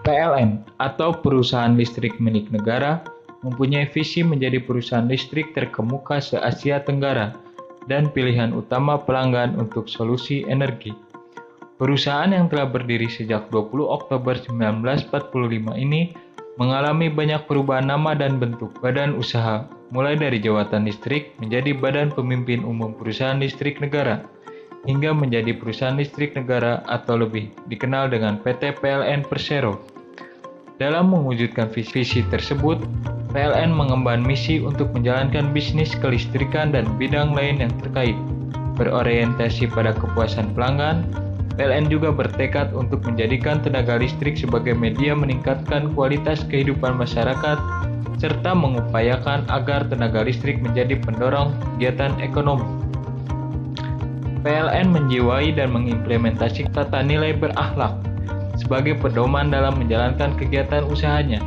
PLN atau Perusahaan Listrik Milik Negara mempunyai visi menjadi perusahaan listrik terkemuka se-Asia Tenggara dan pilihan utama pelanggan untuk solusi energi. Perusahaan yang telah berdiri sejak 20 Oktober 1945 ini mengalami banyak perubahan nama dan bentuk badan usaha, mulai dari jawatan listrik menjadi Badan Pemimpin Umum Perusahaan Listrik Negara, hingga menjadi Perusahaan Listrik Negara atau lebih dikenal dengan PT PLN Persero. Dalam mewujudkan visi tersebut, PLN mengemban misi untuk menjalankan bisnis kelistrikan dan bidang lain yang terkait. Berorientasi pada kepuasan pelanggan, PLN juga bertekad untuk menjadikan tenaga listrik sebagai media meningkatkan kualitas kehidupan masyarakat, serta mengupayakan agar tenaga listrik menjadi pendorong kegiatan ekonomi. PLN menjiwai dan mengimplementasikan tata nilai berakhlak sebagai pedoman dalam menjalankan kegiatan usahanya,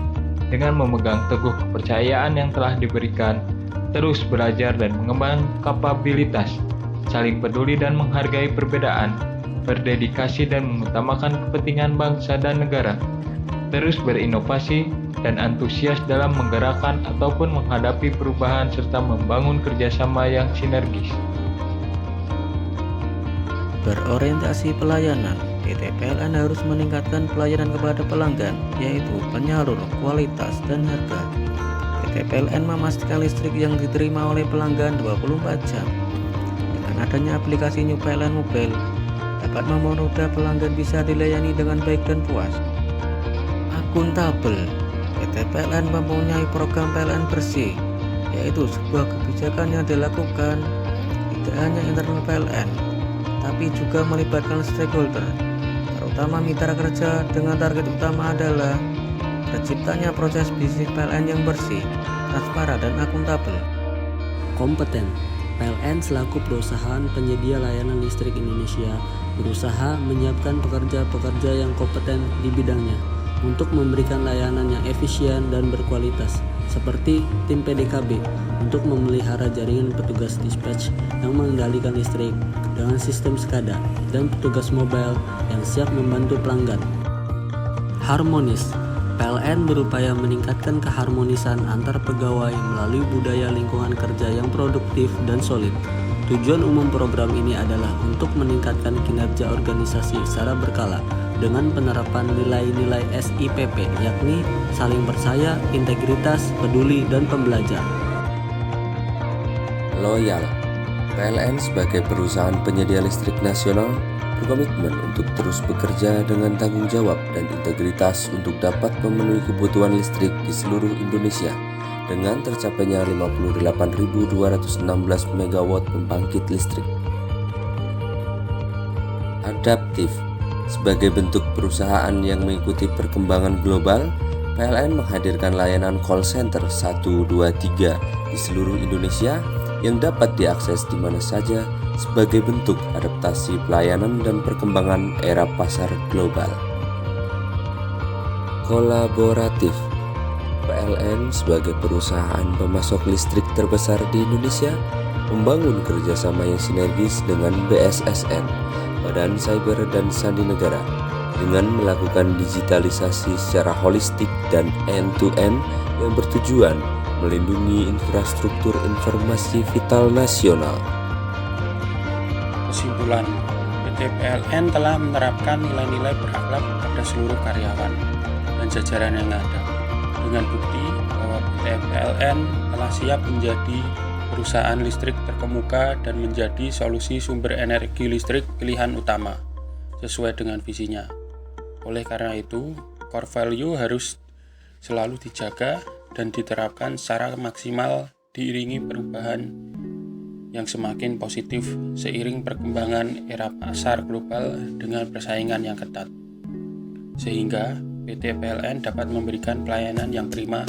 dengan memegang teguh kepercayaan yang telah diberikan, terus belajar dan mengembang kapabilitas, saling peduli dan menghargai perbedaan, berdedikasi dan mengutamakan kepentingan bangsa dan negara, terus berinovasi dan antusias dalam menggerakkan ataupun menghadapi perubahan serta membangun kerjasama yang sinergis. Berorientasi pelayanan, PT PLN harus meningkatkan pelayanan kepada pelanggan, yaitu penyalur, kualitas, dan harga. PT PLN memastikan listrik yang diterima oleh pelanggan 24 jam. Dengan adanya aplikasi New PLN Mobile, dapat mempermudah pelanggan bisa dilayani dengan baik dan puas. Akuntabel, PT PLN mempunyai program PLN Bersih, yaitu sebuah kebijakan yang dilakukan tidak hanya internal PLN, tapi juga melibatkan stakeholder, terutama mitra kerja, dengan target utama adalah terciptanya proses bisnis PLN yang bersih, transparan, dan akuntabel. Kompeten. PLN selaku perusahaan penyedia layanan listrik Indonesia berusaha menyiapkan pekerja-pekerja yang kompeten di bidangnya untuk memberikan layanan yang efisien dan berkualitas, seperti tim PDKB untuk memelihara jaringan petugas dispatch yang mengendalikan listrik dengan sistem SCADA, dan petugas mobile yang siap membantu pelanggan. Harmonis. PLN berupaya meningkatkan keharmonisan antar pegawai melalui budaya lingkungan kerja yang produktif dan solid. Tujuan umum program ini adalah untuk meningkatkan kinerja organisasi secara berkala dengan penerapan nilai-nilai SIPP, yakni saling percaya, integritas, peduli, dan pembelajar. Loyal. PLN sebagai perusahaan penyedia listrik nasional berkomitmen untuk terus bekerja dengan tanggung jawab dan integritas untuk dapat memenuhi kebutuhan listrik di seluruh Indonesia dengan tercapainya 58.216 MW pembangkit listrik. Adaptif. Sebagai bentuk perusahaan yang mengikuti perkembangan global, PLN menghadirkan layanan call center 123 di seluruh Indonesia yang dapat diakses di mana saja sebagai bentuk adaptasi pelayanan dan perkembangan era pasar global. Kolaboratif. PLN sebagai perusahaan pemasok listrik terbesar di Indonesia membangun kerjasama yang sinergis dengan BSSN, Badan Cyber dan Sandi Negara, dengan melakukan digitalisasi secara holistik dan end-to-end yang bertujuan melindungi infrastruktur informasi vital nasional. Kesimpulan, PT PLN telah menerapkan nilai-nilai berakhlak pada seluruh karyawan dan jajaran yang ada, dengan bukti bahwa PT PLN telah siap menjadi perusahaan listrik terkemuka dan menjadi solusi sumber energi listrik pilihan utama sesuai dengan visinya. Oleh karena itu, core value harus selalu dijaga dan diterapkan secara maksimal diiringi perubahan yang semakin positif seiring perkembangan era pasar global dengan persaingan yang ketat, sehingga PT PLN dapat memberikan pelayanan yang prima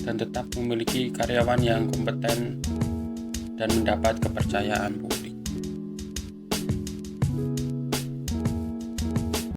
dan tetap memiliki karyawan yang kompeten dan mendapat kepercayaan publik.